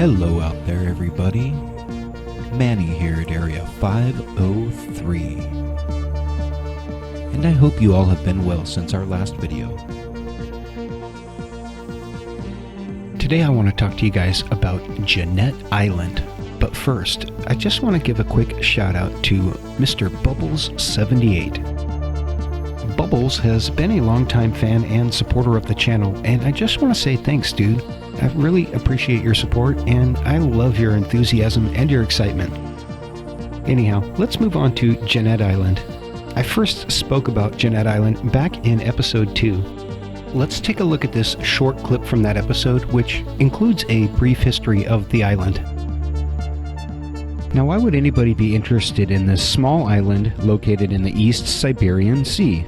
Hello out there, everybody. Manny here at Area 503. And I hope you all have been well since our last video. Today I want to talk to you guys about Jeannette Island. But first, I just want to give a quick shout out to Mr. Bubbles78. Bubbles has been a longtime fan and supporter of the channel, and I just want to say thanks, dude. I really appreciate your support, and I love your enthusiasm and your excitement. Anyhow, let's move on to Jeannette Island. I first spoke about Jeannette Island back in episode 2. Let's take a look at this short clip from that episode, which includes a brief history of the island. Now, why would anybody be interested in this small island located in the East Siberian Sea?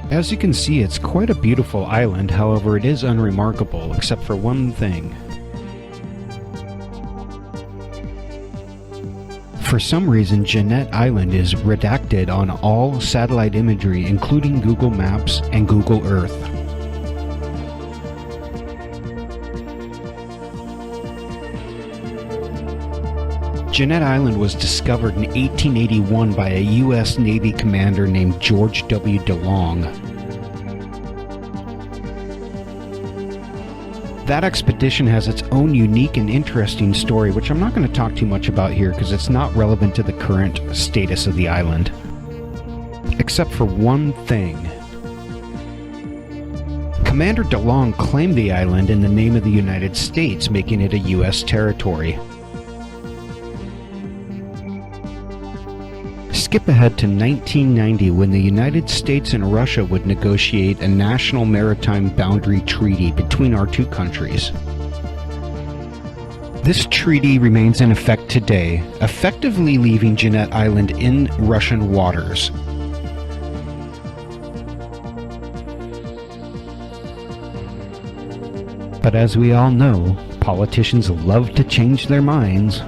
As you can see, it's quite a beautiful island, however it is unremarkable, except for one thing. For some reason, Jeannette Island is redacted on all satellite imagery, including Google Maps and Google Earth. Jeannette Island was discovered in 1881 by a U.S. Navy commander named George W. DeLong. That expedition has its own unique and interesting story, which I'm not going to talk too much about here because it's not relevant to the current status of the island. Except for one thing. Commander DeLong claimed the island in the name of the United States, making it a U.S. territory. Skip ahead to 1990 when the United States and Russia would negotiate a national maritime boundary treaty between our two countries. This treaty remains in effect today, effectively leaving Jeannette Island in Russian waters. But as we all know, politicians love to change their minds.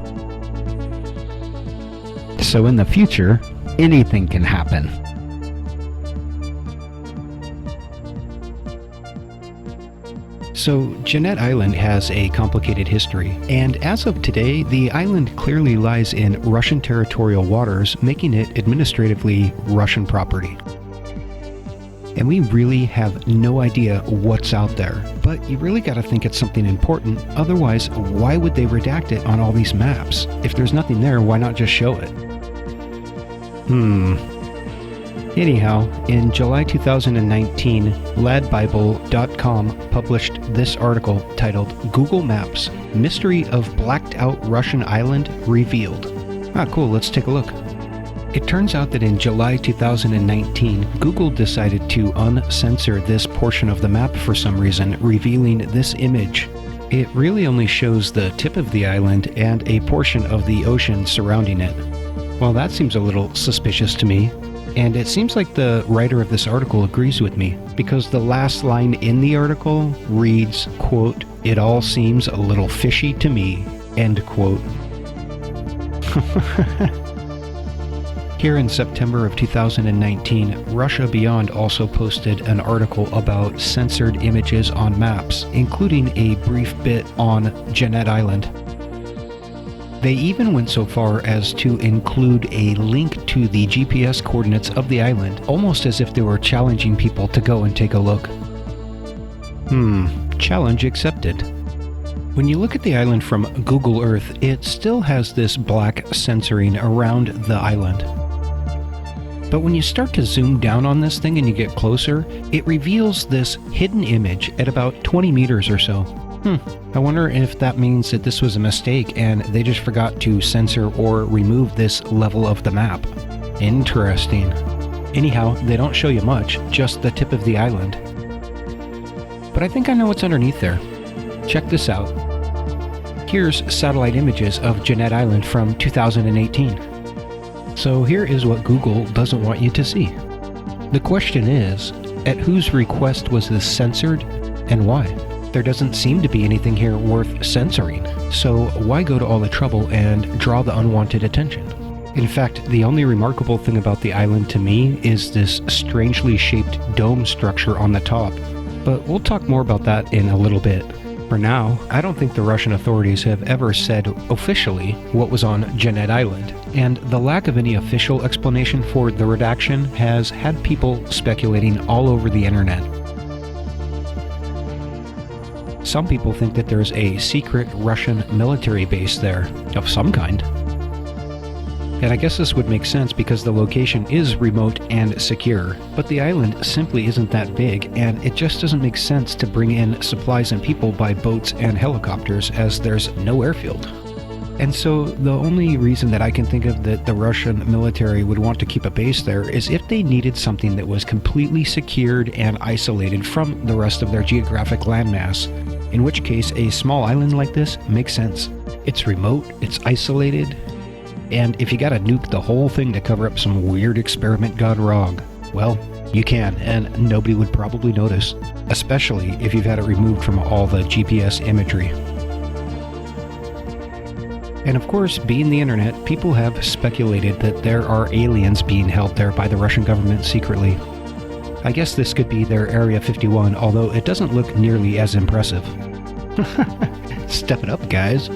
So in the future, anything can happen. So Jeannette Island has a complicated history, and as of today, the island clearly lies in Russian territorial waters, making it administratively Russian property. And we really have no idea what's out there, but you really gotta think it's something important, otherwise why would they redact it on all these maps? If there's nothing there, why not just show it? Anyhow, in July 2019, LADBIBLE.com published this article titled Google Maps, Mystery of Blacked Out Russian Island Revealed. Ah, cool, let's take a look. It turns out that in July 2019, Google decided to uncensor this portion of the map for some reason, revealing this image. It really only shows the tip of the island and a portion of the ocean surrounding it. Well, that seems a little suspicious to me, and it seems like the writer of this article agrees with me, because the last line in the article reads, quote, "It all seems a little fishy to me," end quote. Here in September of 2019, Russia Beyond also posted an article about censored images on maps, including a brief bit on Jeannette Island. They even went so far as to include a link to the GPS coordinates of the island, almost as if they were challenging people to go and take a look. Challenge accepted. When you look at the island from Google Earth, it still has this black censoring around the island. But when you start to zoom down on this thing and you get closer, it reveals this hidden image at about 20 meters or so. I wonder if that means that this was a mistake and they just forgot to censor or remove this level of the map. Interesting. Anyhow, they don't show you much, just the tip of the island. But I think I know what's underneath there. Check this out. Here's satellite images of Jeannette Island from 2018. So here is what Google doesn't want you to see. The question is, at whose request was this censored and why? There doesn't seem to be anything here worth censoring, so why go to all the trouble and draw the unwanted attention? In fact, the only remarkable thing about the island to me is this strangely shaped dome structure on the top, but we'll talk more about that in a little bit. For now, I don't think the Russian authorities have ever said officially what was on Jeannette Island, and the lack of any official explanation for the redaction has had people speculating all over the internet. Some people think that there's a secret Russian military base there, of some kind. And I guess this would make sense because the location is remote and secure, but the island simply isn't that big, and it just doesn't make sense to bring in supplies and people by boats and helicopters as there's no airfield. And so the only reason that I can think of that the Russian military would want to keep a base there is if they needed something that was completely secured and isolated from the rest of their geographic landmass, in which case a small island like this makes sense. It's remote, it's isolated, and if you gotta nuke the whole thing to cover up some weird experiment gone wrong, well, you can, and nobody would probably notice, especially if you've had it removed from all the GPS imagery. And of course, being the internet, people have speculated that there are aliens being held there by the Russian government secretly. I guess this could be their Area 51, although it doesn't look nearly as impressive. Step it up, guys.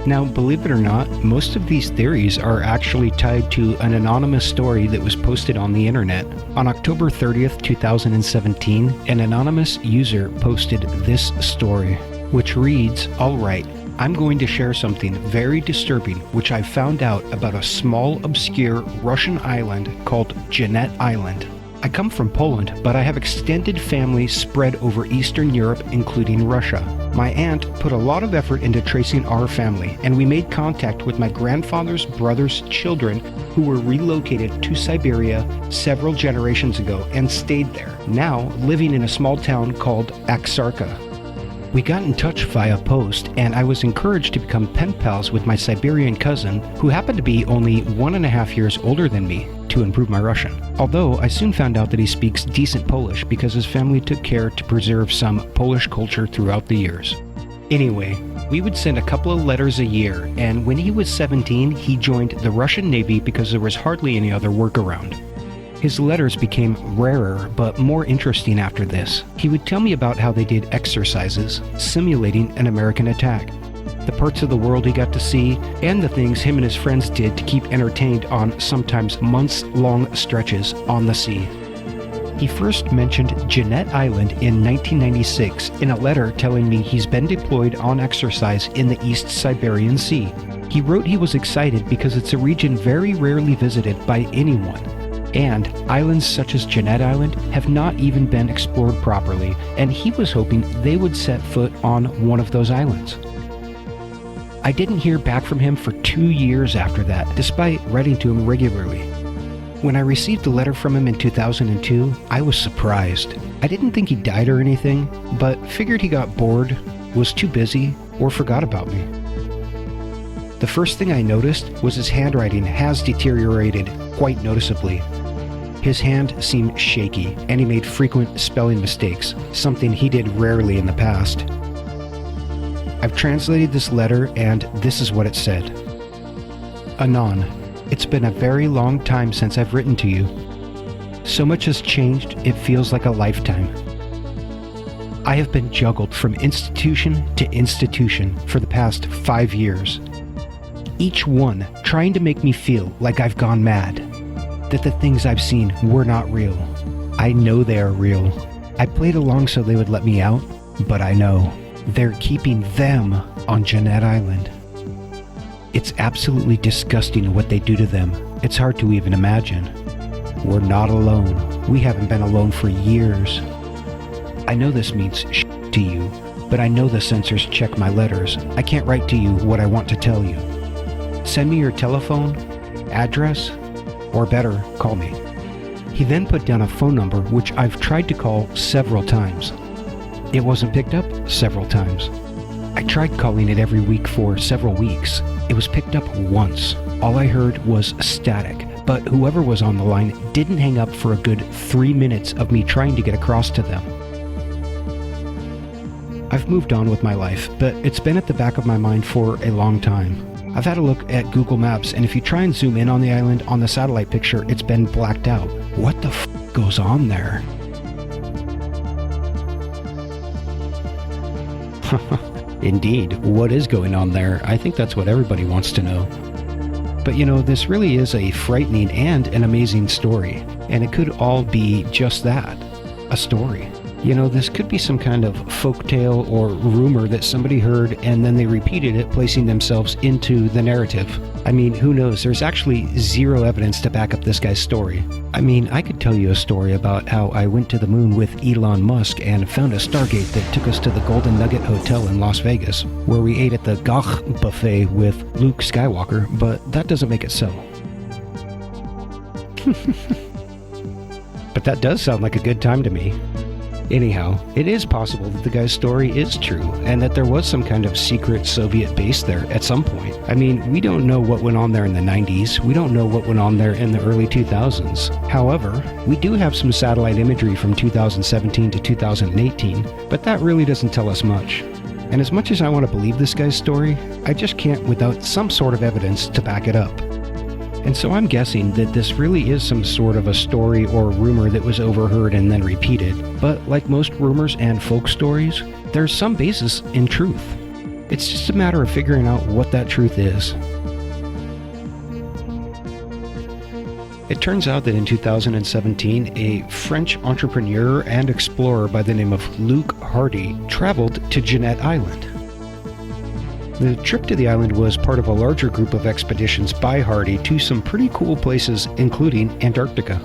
Now, believe it or not, most of these theories are actually tied to an anonymous story that was posted on the internet. On October 30th, 2017, an anonymous user posted this story, which reads, "Alright, I'm going to share something very disturbing which I found out about a small, obscure Russian island called Jeannette Island. I come from Poland, but I have extended family spread over Eastern Europe, including Russia. My aunt put a lot of effort into tracing our family, and we made contact with my grandfather's brother's children who were relocated to Siberia several generations ago and stayed there, now living in a small town called Axarka. We got in touch via post, and I was encouraged to become pen pals with my Siberian cousin, who happened to be only 1.5 years older than me, to improve my Russian. Although I soon found out that he speaks decent Polish because his family took care to preserve some Polish culture throughout the years. Anyway, we would send a couple of letters a year, and when he was 17, he joined the Russian Navy because there was hardly any other work around. His letters became rarer but more interesting after this. He would tell me about how they did exercises, simulating an American attack, the parts of the world he got to see, and the things him and his friends did to keep entertained on sometimes months-long stretches on the sea. He first mentioned Jeannette Island in 1996 in a letter telling me he's been deployed on exercise in the East Siberian Sea. He wrote he was excited because it's a region very rarely visited by anyone, and islands such as Jeannette Island have not even been explored properly, and he was hoping they would set foot on one of those islands. I didn't hear back from him for 2 years after that, despite writing to him regularly. When I received a letter from him in 2002, I was surprised. I didn't think he died or anything, but figured he got bored, was too busy, or forgot about me. The first thing I noticed was his handwriting has deteriorated quite noticeably. His hand seemed shaky, and he made frequent spelling mistakes, something he did rarely in the past. I've translated this letter, and this is what it said. Anon, it's been a very long time since I've written to you. So much has changed, it feels like a lifetime. I have been juggled from institution to institution for the past 5 years. Each one trying to make me feel like I've gone mad, that the things I've seen were not real. I know they are real. I played along so they would let me out, but I know they're keeping them on Jeannette Island. It's absolutely disgusting what they do to them. It's hard to even imagine. We're not alone. We haven't been alone for years. I know this means shit to you, but I know the censors check my letters. I can't write to you what I want to tell you. Send me your telephone, address, or better, call me. He then put down a phone number which I've tried to call several times. It wasn't picked up several times. I tried calling it every week for several weeks. It was picked up once. All I heard was static, but whoever was on the line didn't hang up for a good 3 minutes of me trying to get across to them. I've moved on with my life, but it's been at the back of my mind for a long time. I've had a look at Google Maps, and if you try and zoom in on the island on the satellite picture, it's been blacked out. What the f*** goes on there? Indeed, what is going on there? I think that's what everybody wants to know. But you know, this really is a frightening and an amazing story, and it could all be just that, a story. You know, this could be some kind of folktale or rumor that somebody heard and then they repeated it, placing themselves into the narrative. I mean, who knows? There's actually zero evidence to back up this guy's story. I mean, I could tell you a story about how I went to the moon with Elon Musk and found a Stargate that took us to the Golden Nugget Hotel in Las Vegas, where we ate at the GEOHACK buffet with Luke Skywalker, but that doesn't make it so. But that does sound like a good time to me. Anyhow, it is possible that the guy's story is true, and that there was some kind of secret Soviet base there at some point. I mean, we don't know what went on there in the 90s, we don't know what went on there in the early 2000s. However, we do have some satellite imagery from 2017 to 2018, but that really doesn't tell us much. And as much as I want to believe this guy's story, I just can't without some sort of evidence to back it up. And so I'm guessing that this really is some sort of a story or rumor that was overheard and then repeated. But like most rumors and folk stories, there's some basis in truth. It's just a matter of figuring out what that truth is. It turns out that in 2017, a French entrepreneur and explorer by the name of Luc Hardy traveled to Jeannette Island. The trip to the island was part of a larger group of expeditions by Hardy to some pretty cool places, including Antarctica.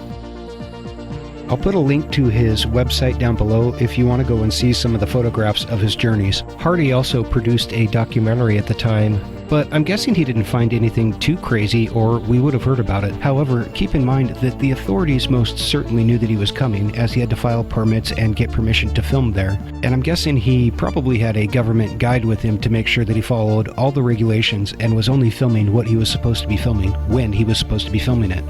I'll put a link to his website down below if you want to go and see some of the photographs of his journeys. Hardy also produced a documentary at the time, but I'm guessing he didn't find anything too crazy or we would have heard about it. However, keep in mind that the authorities most certainly knew that he was coming, as he had to file permits and get permission to film there. And I'm guessing he probably had a government guide with him to make sure that he followed all the regulations and was only filming what he was supposed to be filming when he was supposed to be filming it.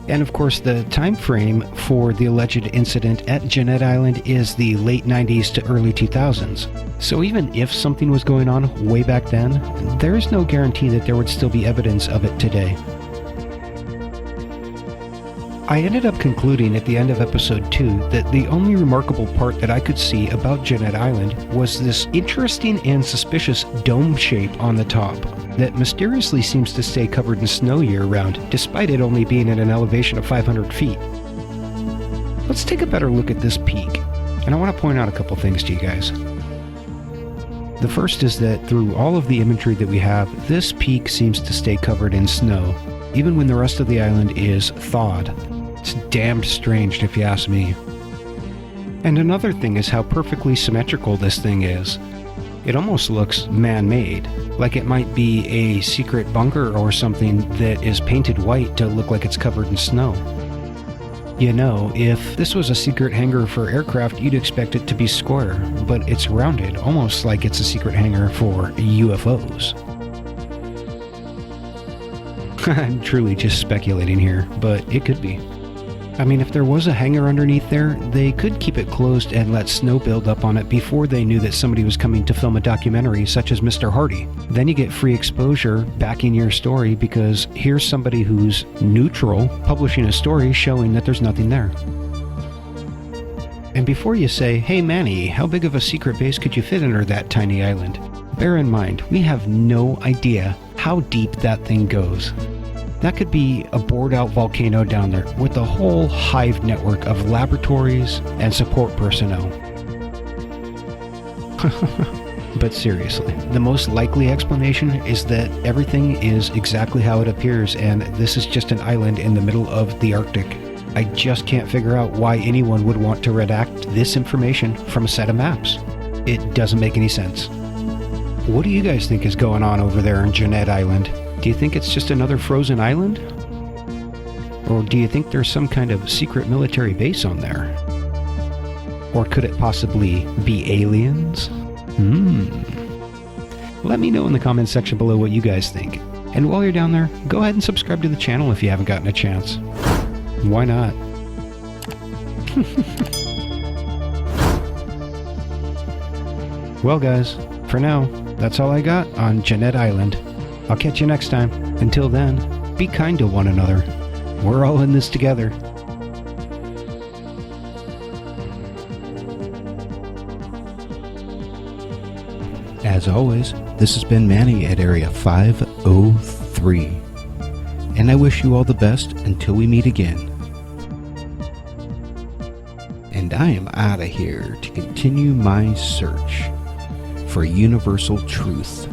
And of course, the time frame for the alleged incident at Jeannette Island is the late 90s to early 2000s. So even if something was going on way back then, there is no guarantee that there would still be evidence of it today. I ended up concluding at the end of episode 2 that the only remarkable part that I could see about Jeannette Island was this interesting and suspicious dome shape on the top that mysteriously seems to stay covered in snow year-round, despite it only being at an elevation of 500 feet. Let's take a better look at this peak, and I want to point out a couple things to you guys. The first is that through all of the imagery that we have, this peak seems to stay covered in snow, even when the rest of the island is thawed. It's damned strange if you ask me. And another thing is how perfectly symmetrical this thing is. It almost looks man-made, like it might be a secret bunker or something that is painted white to look like it's covered in snow. You know, if this was a secret hangar for aircraft, you'd expect it to be square, but it's rounded, almost like it's a secret hangar for UFOs. I'm truly just speculating here, but it could be. I mean, if there was a hangar underneath there, they could keep it closed and let snow build up on it before they knew that somebody was coming to film a documentary such as Mr. Hardy. Then you get free exposure backing your story because here's somebody who's neutral publishing a story showing that there's nothing there. And before you say, hey Manny, how big of a secret base could you fit under that tiny island? Bear in mind, we have no idea how deep that thing goes. That could be a bored-out volcano down there with a whole hive network of laboratories and support personnel. But seriously, the most likely explanation is that everything is exactly how it appears, and this is just an island in the middle of the Arctic. I just can't figure out why anyone would want to redact this information from a set of maps. It doesn't make any sense. What do you guys think is going on over there in Jeannette Island? Do you think it's just another frozen island? Or do you think there's some kind of secret military base on there? Or could it possibly be aliens? Let me know in the comments section below what you guys think. And while you're down there, go ahead and subscribe to the channel if you haven't gotten a chance. Why not? Well guys, for now, that's all I got on Jeannette Island. I'll catch you next time. Until then, be kind to one another. We're all in this together. As always, this has been Manny at Area 503, and I wish you all the best until we meet again. And I am out of here to continue my search for universal truth.